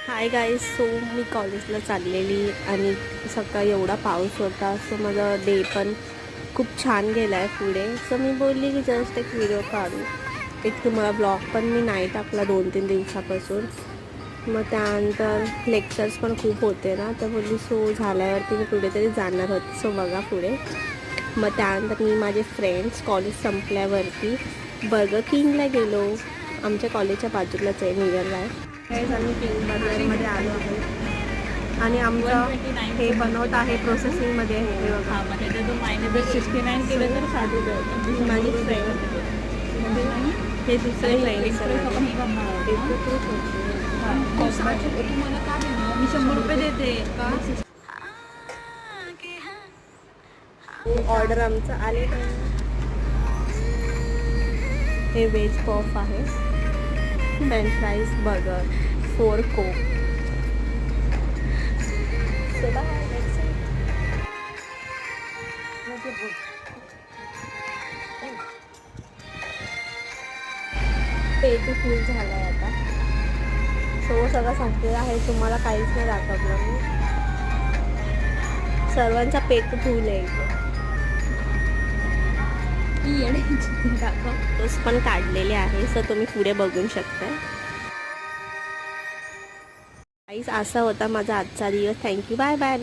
Hi guys. So मी कॉलेजला चाललेली आणि सकाळी एवढा पाऊस होता. सो माझं डे पण खूप छान गेला आहे पुढे. सो मी बोलली की जस्ट एक व्हिडिओ काढू. एक तुम्हाला ब्लॉग पण मी नाही टाकला 2-3 दिवसापासून. मग त्यानंतर लेक्चर्स पण खूप होते ना, तर बोलली सो झाल्यावरती मी कुठेतरी जाणार होते. सो बघा पुढे. मग त्यानंतर मी माझे फ्रेंड्स कॉलेज संपल्यावरती बर्गर किंगला गेलो. आमच्या कॉलेजच्या बाजूलाच आहे, नियरला आहे. आम्ही किंग बर्गरमध्ये आलो आहोत आणि आमचं हे बनवत आहे प्रोसेसिंगमध्ये. हे बघा, ₹69 केलं तर 60 रुपये. माझी फ्रेंड, हे दुसरे फ्रेंड्स मी 100 रुपये देते का? ऑर्डर आमचं आले. हे व्हेज पफ आहे, French fries, burger, 4 Coke. So bye. पेट फुल झालं आहे आता. सो सगळं संपलेलं आहे. तुम्हाला काहीच नाही दाखवलं मी. सर्वांचा पेट फुल आहे. फोटोज पण काढलेले आहे, सो तुम्ही पुढे बघू शकता. गाईस, असा होता माझा आजचा दिवस. थँक्यू. Bye bye.